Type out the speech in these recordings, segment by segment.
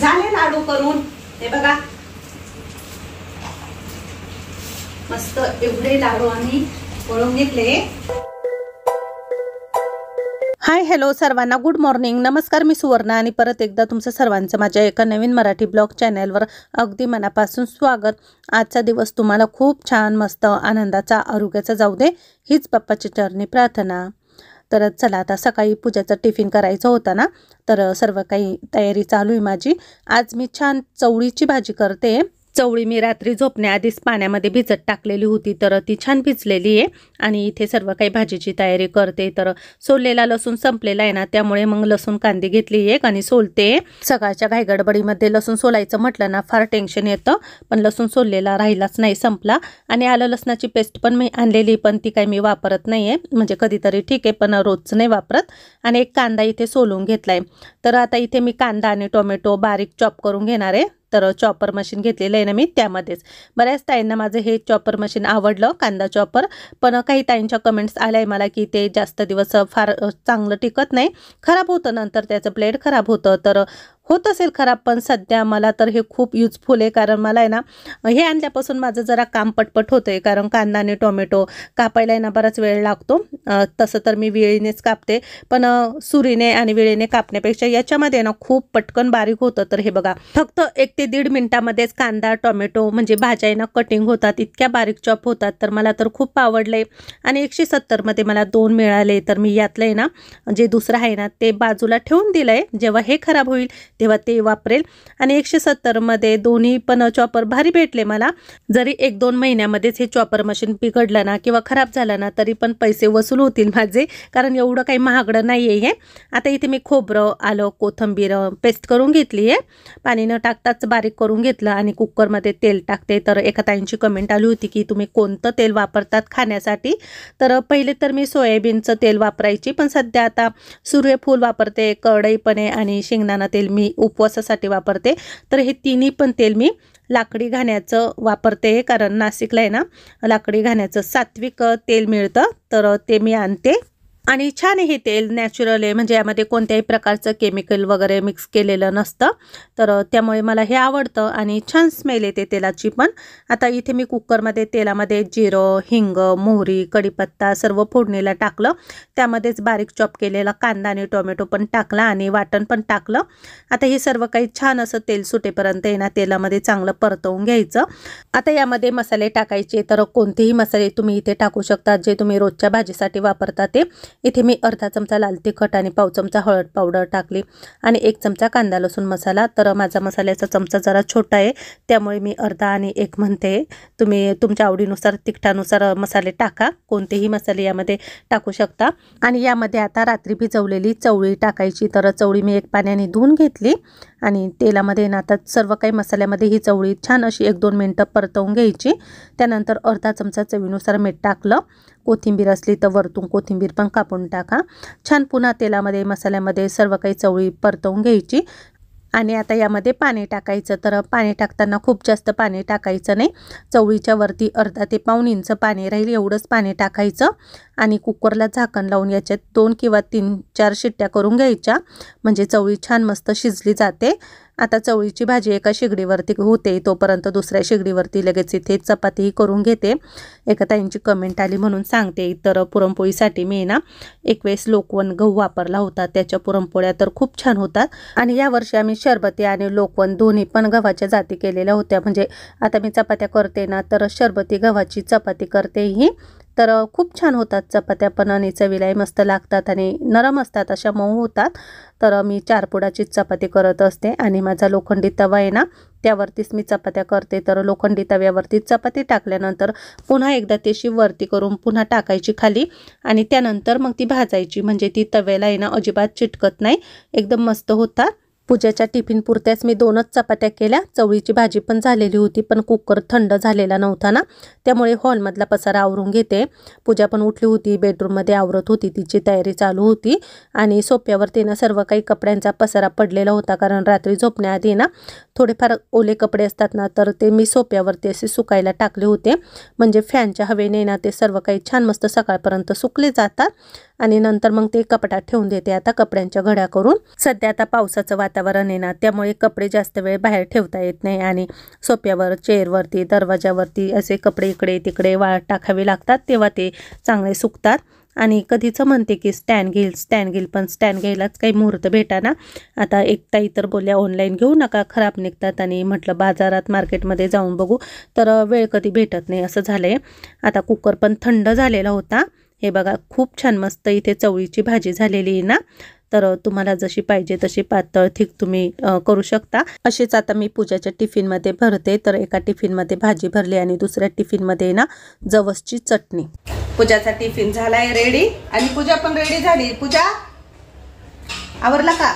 झाले लाडू करून, हे बघा मस्त एवढे लाडू आम्ही वळून घेतले। हाय हॅलो सर्वांना, गुड मॉर्निंग, नमस्कार। मी सुवर्णा आणि परत एकदा तुमचं सर्वांचं माझ्या एका नवीन मराठी ब्लॉग चॅनलवर अगदी मनापासून स्वागत। आजचा दिवस तुम्हाला खूप छान, मस्त, आनंदाचा, आरोग्याचा जाऊ दे हीच बाप्पाची चरणी प्रार्थना। तर चला, आता सकाळी पूजाचा टिफिन करायचा होता ना, तर सर्व काही तयारी चालू आहे माझी। आज मी छान चवळीची भाजी करते। चवळी मी रात्री झोपण्याआधीच पाण्यामध्ये भिजत टाकलेली होती, तर ती छान भिजलेली आहे। आणि इथे सर्व काही भाजीची तयारी करते। तर सोललेला लसूण संपलेला आहे ना, त्यामुळे मग लसूण कांदे घेतली एक आणि सोलते। सकाळच्या घाईगडबडीमध्ये लसूण सोलायचं म्हटलं ना फार टेन्शन येतं, पण लसूण सोललेला राहिलाच नाही, संपला। आणि आलं लसणाची पेस्ट पण मी आणलेली, पण ती काही मी वापरत नाहीये, म्हणजे कधीतरी ठीक आहे, पण रोजच नाही वापरत। आणि एक कांदा इथे सोलून घेतलाय। तर आता इथे मी कांदा आणि टोमॅटो बारीक चॉप करून घेणार आहे। तर चॉपर मशीन घेतलेलं आहे ना मी, त्यामध्येच बऱ्याच ताईंना माझं हे चॉपर मशीन आवडलं, कांदा चॉपर। पण काही ताईंच्या कमेंट्स आल्या मला की ते जास्त दिवस फार चांगलं टिकत नाही, खराब होतं, नंतर त्याचं ब्लेड खराब होतं। तर होत असेल खराब, पण सध्या मला तर हे खूप युजफुल आहे, कारण मला आहे ना हे आणल्यापासून माझं जरा काम पटपट होतंय, कारण कांदा आणि टोमॅटो कापायला ना बराच वेळ लागतो। तसं तर मी विळीनेच कापते, पण सुरीने आणि विळीने कापण्यापेक्षा याच्यामध्ये ना खूप पटकन बारीक होतं। तर हे बघा, फक्त 1 ते 1.5 मिनिटामध्येच कांदा टोमॅटो म्हणजे भाज्या ना कटिंग होतात, इतक्या बारीक चॉप होतात। तर मला तर खूप आवडले। आणि 170 मध्ये मला 2 मिळाले, तर मी यातलं आहे ना जे दुसरं आहे ना ते बाजूला ठेवून दिलंय, जेव्हा हे खराब होईल तेव्हा ते वापरेल। आणि 170 मध्ये दोन्ही पण चॉपर भारी भेटले मला। जरी 1-2 महिन्यामध्येच हे चॉपर मशीन बिघडलं ना किंवा खराब झालं ना, तरी पण पैसे वसूल होतील माझे, कारण एवढं काही महागडं नाही आहे हे। आता इथे मी खोबरं, आलं, कोथिंबीर पेस्ट करून घेतली आहे, पाणी न टाकताच बारीक करून घेतलं। आणि कुकरमध्ये तेल टाकते। तर एका ताईंची कमेंट आली होती की तुम्ही कोणतं तेल वापरतात खाण्यासाठी, तर पहिले तर मी सोयाबीनचं तेल वापरायची, पण सध्या आता सूर्यफूल वापरते, कढई पण आहे, आणि शेंगदाणा तेल मी उपवासासाठी वापरते। तर हे तिन्ही पण तेल मी लाकडी घाण्याचं वापरते, कारण नाशिकला आहे ना लाकडी घाण्याचं सात्विक तेल मिळतं, तर ते मी आणते। आणि छान हे तेल नॅचरल आहे, म्हणजे यामध्ये कोणत्याही प्रकारचं केमिकल वगैरे मिक्स केलेलं नसतं, तर त्यामुळे मला हे आवडतं आणि छान स्मेल येते तेलाची पण। आता इथे मी कुकरमध्ये तेलामध्ये जिरं, हिंग, मोहरी, कढीपत्ता सर्व फोडणीला टाकलं, त्यामध्येच बारीक चॉप केलेला कांदा आणि टोमॅटो पण टाकला आणि वाटण पण टाकलं। आता हे सर्व काही छान असं तेल सुटेपर्यंत आहे ना तेलामध्ये चांगलं परतवून घ्यायचं। आता यामध्ये मसाले टाकायचे, तर कोणतेही मसाले तुम्ही इथे टाकू शकता जे तुम्ही रोजच्या भाजीसाठी वापरता ते। इथे मी अर्धा चमचा लाल तिखट आणि पाव चमचा हळद पावडर टाकली, आणि 1 चमचा कांदा लसूण मसाला। तर माझा मसाल्याचा चमचा जरा छोटा आहे, त्यामुळे मी अर्धा आणि 1 म्हणते। तुम्ही तुमच्या आवडीनुसार तिखटानुसार मसाले टाका, कोणतेही मसाले यामध्ये टाकू शकता। आणि यामध्ये आता रात्री भिजवलेली चवळी टाकायची। तर चवळी मी 1 पाण्याने धुवून घेतली, आणि तेलामध्ये ना आता सर्व काही मसाल्यामध्ये ही चवळी छान अशी 1-2 मिनटं परतवून घ्यायची। त्यानंतर अर्धा चमचा चवीनुसार मीठ टाकलं, कोथिंबीर असली तर वरतून कोथिंबीर पण कापून टाका। छान पुन्हा तेलामध्ये मसाल्यामध्ये सर्व काही चवळी परतवून घ्यायची। आणि आता यामध्ये पाणी टाकायचं। तर पाणी टाकताना खूप जास्त पाणी टाकायचं नाही, चवळीच्या वरती अर्धा ते पाऊण इंच पाणी राहील एवढंच पाणी टाकायचं। आणि कुकरला झाकण लावून याच्यात 2 किंवा 3-4 शिट्ट्या करून घ्यायच्या, म्हणजे चवळी छान मस्त शिजली जाते। आता चवळीची भाजी एका शेगडीवरती होते, तोपर्यंत दुसऱ्या शेगडीवरती लगेच इथे चपातीही करून घेते। एका ताईंची कमेंट आली म्हणून सांगते। तर पुरणपोळीसाठी मी ना 1 वेळेस लोकवन गहू वापरला होता, त्याच्या पुरणपोळ्या तर खूप छान होतात। आणि यावर्षी आम्ही शरबती आणि लोकवन दोन्ही पण गव्हाच्या जाती केलेल्या होत्या, म्हणजे आता मी चपात्या करते ना तर शरबती गव्हाची चपाती करते ही, तर खूप छान होतात चपात्या पण, आणि चवीलाही मस्त लागतात आणि नरम असतात, अशा मऊ होतात। तर मी 4 पुडाची चपाती करत असते, आणि माझा लोखंडी तवा आहे ना त्यावरतीच मी चपात्या करते। तर लोखंडी तव्यावरती चपाती टाकल्यानंतर पुन्हा एकदा तेशी वरती करून पुन्हा टाकायची खाली, आणि त्यानंतर मग ती भाजायची, म्हणजे ती तव्याला आहे ना अजिबात चिटकत नाही, एकदम मस्त होतात। पूजाच्या टिफिन पुरत्याच मी 2च चपात्या केल्या। चवळीची भाजी पण झालेली होती, पण कुकर थंड झालेला नव्हता ना, त्यामुळे हॉलमधला पसारा आवरून घेते। पूजा पण उठली होती, बेडरूममध्ये आवरत होती, तिची तयारी चालू होती। आणि सोफ्यावरती ना सर्व काही कपड्यांचा पसारा पडलेला होता, कारण रात्री झोपण्याआधी ना थोडेफार ओले कपडे असतात ना तर ते मी सोप्यावरती असे सुकायला टाकले होते, म्हणजे फॅनच्या हवेने ना ते सर्व काही छान मस्त सकाळपर्यंत सुकले जातात आणि नंतर मग ते कपाटात ठेवून देते आता कपड्यांच्या घड्या करून। सध्या आता पावसाचं वातावरण आहे ना, त्यामुळे कपडे जास्त वेळ बाहेर ठेवता येत नाही आणि सोप्यावर, चेअरवरती, दरवाजावरती असे कपडे इकडे तिकडे वाळत टाकावे लागतात, तेव्हा ते चांगले सुकतात। आणि कधीच म्हणते की स्टँड घेईल पण स्टँड घ्यायलाच काही मुहूर्त भेटाना। आता एक ताई तर बोलल्या ऑनलाईन घेऊ नका, खराब निघतात, आणि म्हटलं बाजारात मार्केटमध्ये जाऊन बघू, तर वेळ कधी भेटत नाही असं झालंय। आता कुकर पण थंड झालेला होता। हे बघा खूप छान मस्त इथे चवळीची भाजी झालेली आहे ना, तर तुम्हाला जशी पाहिजे तशी पातळ थिक तुम्ही करू शकता। अशीच आता मी पूजाच्या टिफिनमध्ये भरते, तर एका टिफिनमध्ये भाजी भरली आणि दुसऱ्या टिफिनमध्ये ना जवसची चटणी। पूजाचा टिफिन झालाय रेडी आणि पूजा पण रेडी झाली। पूजा आवरला का?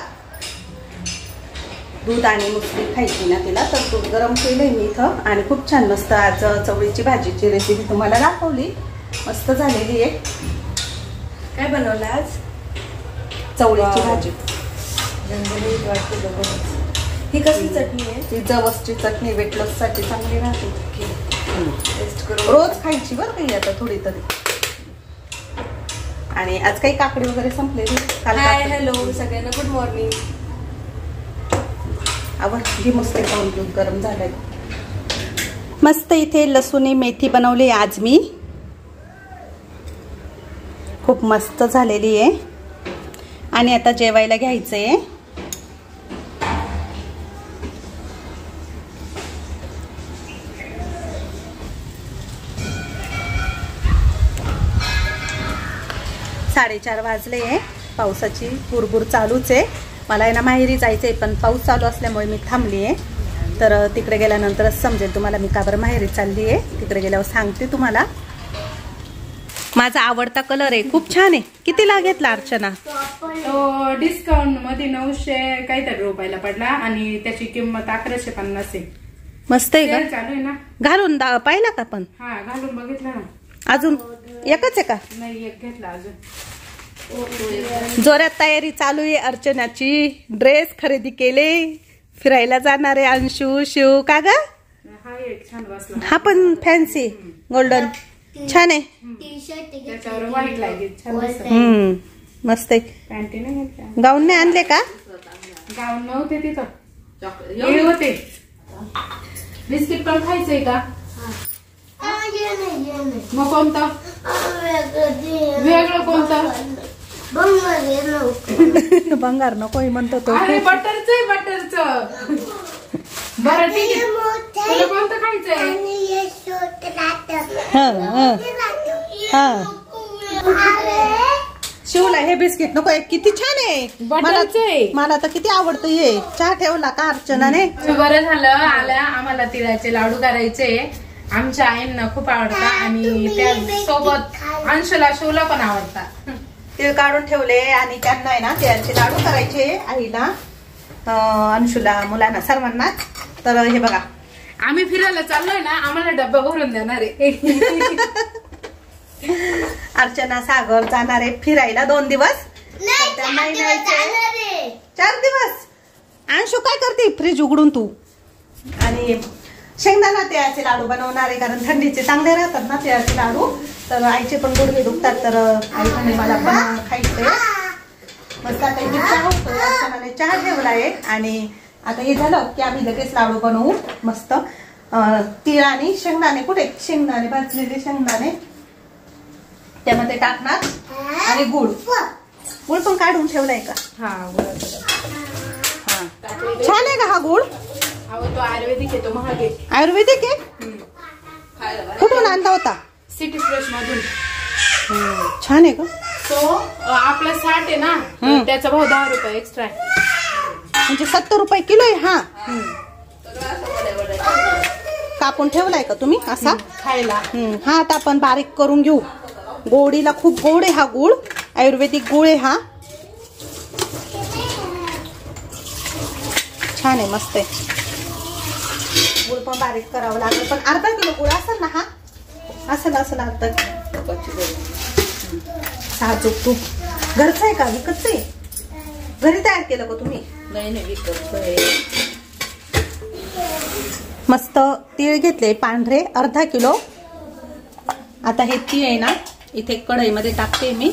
दूध आणि मुसली खायची ना तिला, तर दूध गरम केलंय मी इथं आणि खूप छान मस्त आज चवळीची भाजीची रेसिपी तुम्हाला दाखवली, मस्त झालेली आहे। काय बनवलं आज? चवळीची भाजी। ही कसली चटणी आहे? ती जवसची चटणी, वेट लॉस साठी चांगली राहते, टेस्ट करून रोज खायची बरं काही आता थोडी तरी। आणि आज काही काकडी वगैरे संपलेली। हाय हॅलो सगळ्यांना, गुड मॉर्निंग। आवडली मस्त खाऊन, दूध गरम झालंय मस्त। इथे लसूणी मेथी बनवली आज मी, खूप मस्त झालेली आहे आणि आता जेवायला घ्यायचंय। साडेचार वाजले आहे, पावसाची बुरबुर चालूच आहे। मला आहे ना माहेरी जायचंय, पण पाऊस चालू असल्यामुळे मी थांबली आहे, तर तिकडे गेल्यानंतरच समजेल तुम्हाला मी का बरं माहेरी चालली आहे। तिकडे गेल्यावर सांगते तुम्हाला। माझा आवडता कलर आहे, खूप छान आहे। कितीला घेतला अर्चना? तो डिस्काउंट मध्ये 900 काहीतरी रुपयाला पडला आणि त्याची किंमत 1150 आहे। मस्त आहे का? चालू आहे ना, घालून पाहिला का? पण हा घालून बघितलं ना। अजून एकच आहे का? नाही, एक घेतला अजून। जोरात तयारी चालू आहे अर्चनाची, ड्रेस खरेदी केले, फिरायला जाणार आहे अंशू, शिव का ग? हा एक छान बसला, हा पण फॅन्सी गोल्डन छान आहे, त्याच्यावर व्हाईट लाईट छान दिसत। मस्त आहे। पॅन्टी नाही घेतल्या, गाऊन नाही आणले का? गाऊन नव्हते तिथं, हे होते। बिस्किट पण खायचंय का? मग कोणतं वेगळं? कोणतं? भंगार नकोय म्हणतो तो। अरे बटरच आहे, बटरचं। बरं ठीक आहे, तुला कोणतं खायचंय? शिवला हे बिस्किट नकोय, किती छान आहे, मला तर किती आवडतं हे। चहा ठेवला का अर्चनाने? बरं झालं आल्या, आम्हाला तिळाचे लाडू करायचे, आमच्या आईंना खूप आवडतात आणि त्या सोबत अंशुला, शिवला पण आवडतात। तीळ काढून ठेवले आणि त्यांना आहे ना तिळाचे लाडू करायचे, आईला, अंशुला, मुलांना, सर्वांना। तर हे बघा आम्ही फिरायला चाललोय ना, आम्हाला डब्बा भरून देणार आहे। अर्चना, सागर जाणार आहे फिरायला 2 दिवस, 4 दिवस। अंशू काय करते? फ्रीज उघडून तू। आणि शेंगदाणा तिळाचे लाडू बनवणार आहे, कारण थंडीचे चांगले राहतात ना तिळाचे लाडू, तर आईचे पण गुडघे दुखतात, तर आई म्हणे मला बनवून खायचंय मस्त। आता इथे चहा होतोय, अर्चनाने चहा ठेवला आहे आणि आता हे झालं की आम्ही लगेच लाडू बनवू मस्त। तीळ आणि शेंगदाणे, कुठे शेंगदाणे, भाजलेले शेंगदाणे त्यामध्ये टाकणार आणि गुळ पण काढून ठेवलाय का? हा, छान आहे का हा गुळ? तो आयुर्वेदिक आहे, तो महाग आहे। आयुर्वेदिक आहे? कुठून आणला होता? सिटी फ्रेश मधून। छान आहे का? तो आपला 60 आहे ना, त्याचा भाव 10 रुपये एक्स्ट्रा आहे, म्हणजे 70 रुपये किलो आहे हा। कापून ठेवलाय का तुम्ही असा खायला? हा, आता आपण बारीक करून घेऊ। गोडीला खूप गोड आहे हा गुळ, आयुर्वेदिक गुळ आहे हा, छान आहे, मस्त आहे। गुळ पण बारीक करावं लागेल, पण अर्धा किलो गुळ असेल ना हा? असेल अर्धा किलो। साजूक तूप घरचं आहे का विकतचं आहे? घरी तयार केलं का तुम्ही? नाही विकत। मस्त तीळ घेतले पांढरे अर्धा किलो. आता हे तीळ आहे ना इथे कढईमध्ये टाकते मी.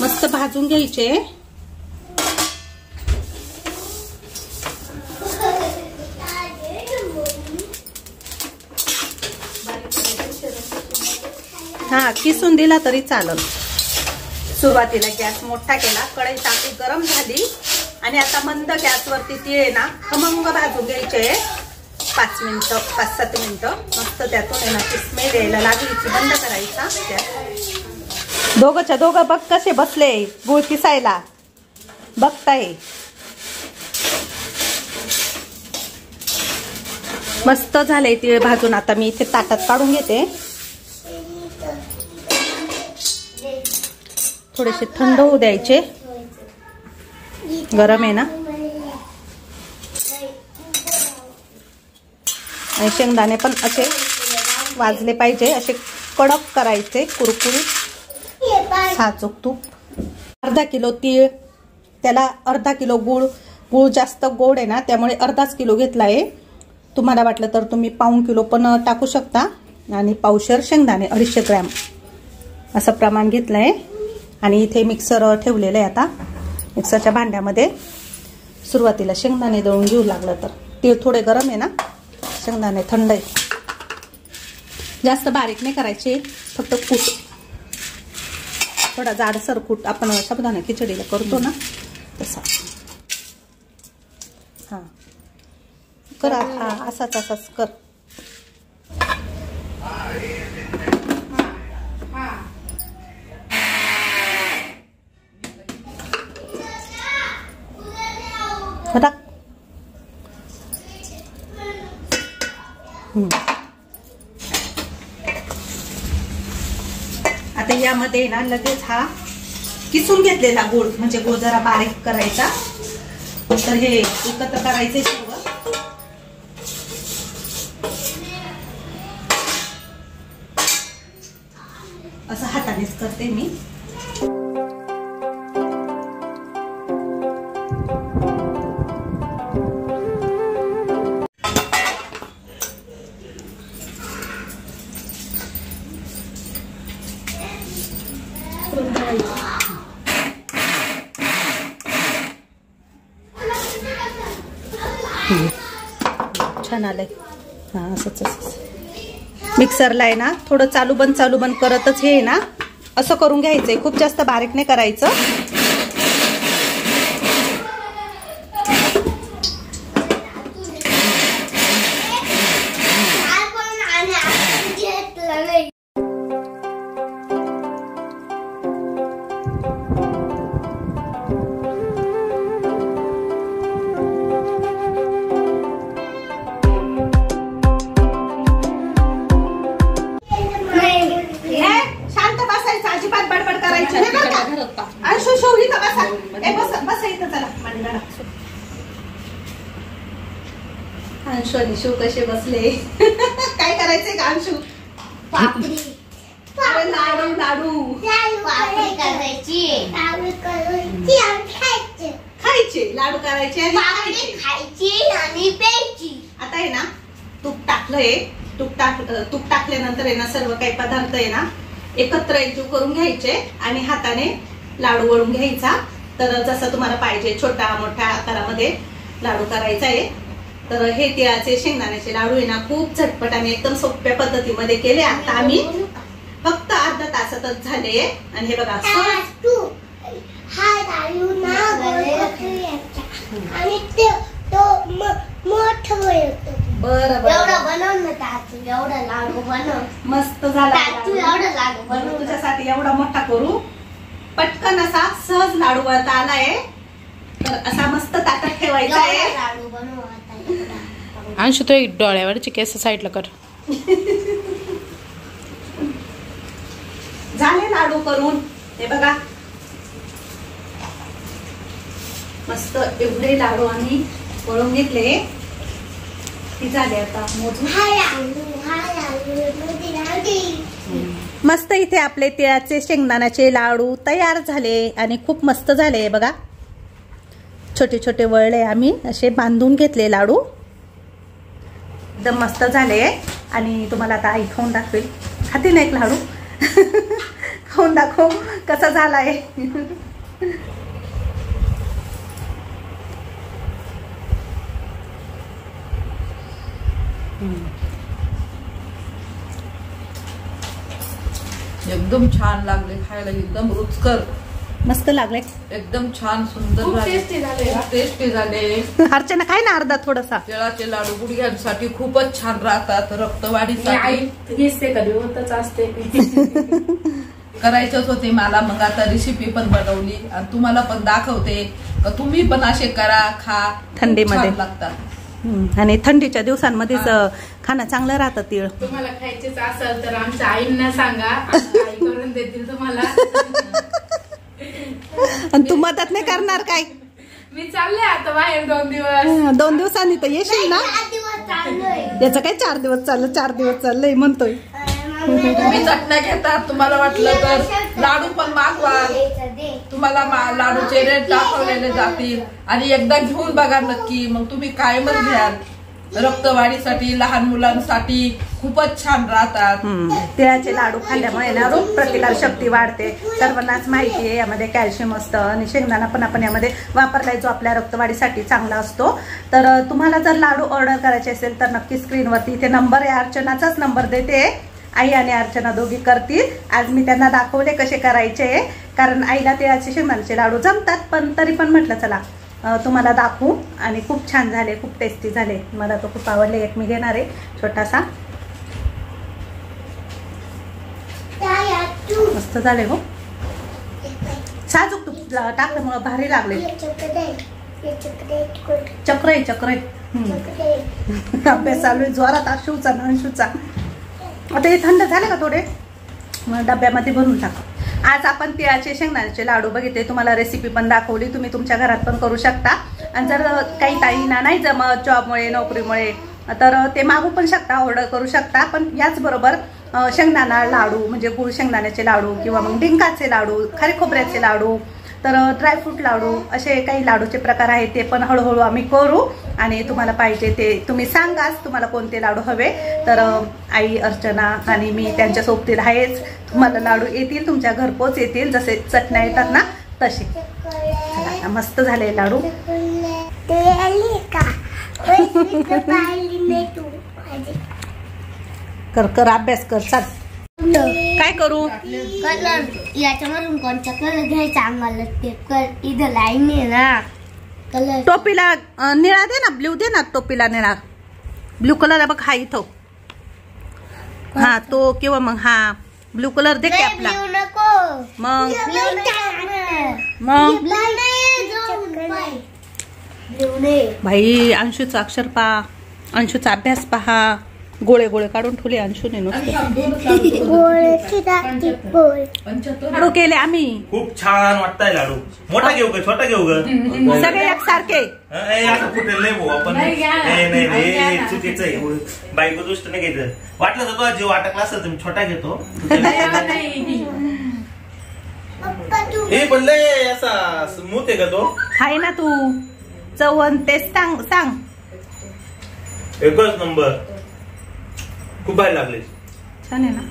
मस्त भाजून घ्यायचे. हा किसून दिला तरी चालेल. सुरुवातीला गॅस मोठा केला, कढई टाकली, गरम झाली आणि आता मंद गॅसवरती तीळ ना खमंग भाजून घ्यायचे 5-7 मिनिटं. मस्त त्यातून आहे ना ती स्मेल यायला लागली की बंद करायचा. दोघंच्या दोघं बघ कसे बसले गुळ किसायला बघताय. मस्त झाले तीळ भाजून. आता मी इथे ताटात काढून घेते. थोडेसे थंड होऊ द्यायचे, गरम आहे ना. आणि शेंगदाणे पण असे वाजले पाहिजे, असे कडक करायचे, कुरकुरीत. साजूक तूप, अर्धा किलो तीळ, त्याला अर्धा किलो गुळ. गुळ जास्त गोड आहे ना त्यामुळे अर्धाच किलो घेतला आहे. तुम्हाला वाटलं तर तुम्ही पाऊण किलो पण टाकू शकता. आणि पावशेर शेंगदाणे 250 ग्रॅम असं प्रमाण घेतलं आहे. आणि इथे मिक्सर ठेवलेलं आहे. आता मिक्सरच्या भांड्यामध्ये सुरुवातीला शेंगदाणे दळून घेऊ लागलं तर. तीळ थोडे गरम आहे ना, शेंगदाणे थंड आहे. जास्त बारीक नाही करायचे, फक्त कूट थोडा जाडसर कूट आपण साबुदाणा खिचडीला करतो ना तसा. हा करा, हा असाच कर. टाक. आता यामध्ये ना लगेच हा किसून घेतलेला गुळ, म्हणजे गुळ जरा बारीक करायचा. तर हे एकत्र करायचे सर्व. असं हातानेच करते मी. छान आलंय. हा असंच मिक्सरला आहे ना थोडं चालू बंद करतच हे ना असं करून घ्यायचंय. खूप जास्त बारीक नाही करायचं. अंशू आणि शिव कसे बसले. काय करायचंय का अंशू? लाडू लाडू खायचे, लाडू करायचे आणि प्यायची. आता आहे ना तूप टाकलंय. तूप टाकल्यानंतर आहे ना सर्व काही पदार्थ आहे ना एकत्र एकजीव करून घ्यायचे आणि हाताने लाडू वळून घ्यायचा. तर जसं तुम्हाला पाहिजे छोट्या मोठ्या आकारामध्ये लाडू करायचा आहे. तर हे तिळाचे शेंगदाण्याचे लाडू आहे ना खूप झटपट आणि एकदम सोप्या पद्धतीमध्ये केले. आता आम्ही फक्त अर्धा तासातच झाले. आणि हे बघा मस्त झाला. तुझ्यासाठी एवढा मोठा करू, पटकन असा सहज लाडू वळता आलाय. तर असा मस्त ताटात ठेवायचा आहे. अंशू तो एक डोळ्यावरची केस साईडला कर. झाले लाडू करून. हे बघा मस्त एवढे लाडू आम्ही वळून घेतले. झाले आता मोजून. मस्त इथे आपले तिळाचे शेंगदाण्याचे लाडू तयार झाले आणि खूप मस्त झाले. बघा छोटे छोटे वळले आम्ही असे बांधून घेतले लाडू. एकदम मस्त झाले आणि तुम्हाला आता आई खाऊन दाखवेल. खाते ना एक लाडू. खाऊन दाखव कसा झाला आहे. एकदम छान लागले खायला, एकदम रुचकर, मस्त लागले, एकदम छान सुंदर खूप झाले, टेस्टी झाले. खूप टेस्टी झाले. अर्चना खाय ना अर्धा थोडासा. तिळाचे लाडू गुडघ्यांसाठी खूपच छान राहतात, रक्तवाढीसाठी. आई हिस्से कधी होतच असते. करायचंच होते मला, मग आता रेसिपी पण बनवली आणि तुम्हाला पण दाखवते का तुम्ही पण असे करा, खा. थंडीमध्ये छान लागतात आणि थंडीच्या दिवसांमध्येच खाणं चांगलं राहतं तीळ. तुम्हाला खायचेच असेल तर आमच्या आईंना सांगा, आमच्या आई करून देतील तुम्हाला. आणि तू मदत नाही करणार काय? मी चालले आता बाहेर 2 दिवस. 2 दिवसांनी तर येशील ना. याचं काय 4 दिवस चाललं, 4 दिवस चाललंय म्हणतोय. तुम्ही चटण्या घेतात, तुम्हाला वाटलं तर लाडू पण मागवा, तुम्हाला लाडूचे रेट दाखवलेले जातील आणि एकदा घेऊन बघा नक्की, मग तुम्ही कायमच घ्याल. रक्तवाढीसाठी, लहान मुलांसाठी खूपच छान राहतात. तिळाचे लाडू खाल्ल्यामुळे ना रोग प्रतिकार शक्ती वाढते. सर्वांनाच माहिती आहे यामध्ये कॅल्शियम असतं आणि शेंगदाणा पण आपण यामध्ये वापरलाय जो आपल्या रक्तवाढीसाठी चांगला असतो. तर तुम्हाला जर लाडू ऑर्डर करायचे असेल तर नक्की स्क्रीनवरती इथे नंबर आहे, अर्चनाचाच नंबर देते. आई आणि अर्चना दोघी करतील. आज मी त्यांना दाखवले कसे करायचे, कारण आईला तिळाचे शेंगदाण्याचे लाडू जमतात, पण तरी पण म्हटलं चला तुम्हाला दाखवू. आणि खूप छान झाले, खूप टेस्टी झाले, मला तो खूप आवडले. एक मी घेणार आहे छोटासा. मस्त झाले हो, साजूक तूप टाकल्यामुळे भारी लागले. चक्र आहे, चक्र आहे. अभ्यास चालू आहे जोरात अंशूचा ना अंशूचा. आता हे थंड झाले का थोडे, मग डब्यामध्ये भरून टाका. आज आपण तिळाचे शेंगदाण्याचे लाडू बघितले, तुम्हाला रेसिपी पण दाखवली. तुम्ही तुमच्या घरात पण करू शकता. आणि जर काही ताईंना नाही जमत जॉबमुळे, नोकरीमुळे, तर ते मागू पण शकता, ऑर्डर करू शकता. पण याचबरोबर शेंगदाणा लाडू म्हणजे गुळ शेंगदाण्याचे लाडू किंवा मग डिंकाचे लाडू, खारी खोबऱ्याचे लाडू, तर ड्रायफ्रूट लाडू, असे काही लाडूचे प्रकार आहेत. ते पण हळूहळू आम्ही करू आणि तुम्हाला पाहिजे ते तुम्ही सांगाच तुम्हाला कोणते लाडू हवे. तर आई, अर्चना आणि मी त्यांच्या सोबतीत आहेच. तुम्हाला लाडू येतील, तुमच्या घरपोच येतील, जसे चटण्या येतात ना तसे. चला, मस्त झाले लाडू. कर कर अभ्यास कर. चाल, काय करू? याच्यामधून कोणता कलर घ्यायचा आम्हाला ते इथं लाईन आहे ना कलर. टोपीला निळा दे ना, ब्ल्यू दे ना टोपीला निळा. ब्ल्यू कलर बघ हा इथं, हा तो किंवा मग हा ब्ल्यू कलर दे की आपला. नको मग भाई अंशूचा अक्षर पहा, अंशूचा अभ्यास पहा. गोळे गोळे काढून ठेवले अंशूने नुसते. लाडू केले आम्ही, खूप छान वाटताय लाडू. मोठा घेऊ का छोटा घेऊ का? सगळे एकसारखे. असं फुटेल नाही भाऊ आपण. नाही चुकीचं आहे, बायको दुष्ट नाही घ्यायचं. वाटलं तर तुला जे वाटकला असेल तर मी छोटा घेतो. हे पण लय असा स्मूथ आहे का तो? आहे ना तू चवण तेच सांग सांग. एकच नंबर, खूप भारी लागले. छान आहे ना.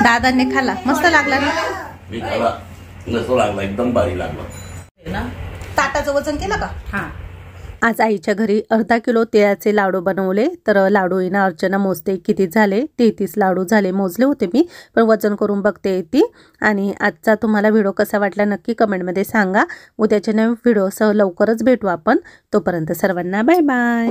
दादांनी खाल्ला, मस्त लागला ना. मी खाला, मस्त लागला, एकदम भारी लागला. ताटाचं वजन केलं का? हा, आज आईच्या घरी अर्धा किलो तिळाचे लाडू बनवले. तर लाडूईना अर्चना मोजते किती झाले. 33 लाडू झाले, मोजले होते मी, पण वजन करून बघते ती. आणि आजचा तुम्हाला व्हिडिओ कसा वाटला नक्की कमेंटमध्ये सांगा. उद्याच्या नवीन व्हिडिओसह लवकरच भेटू आपण. तोपर्यंत सर्वांना बाय बाय.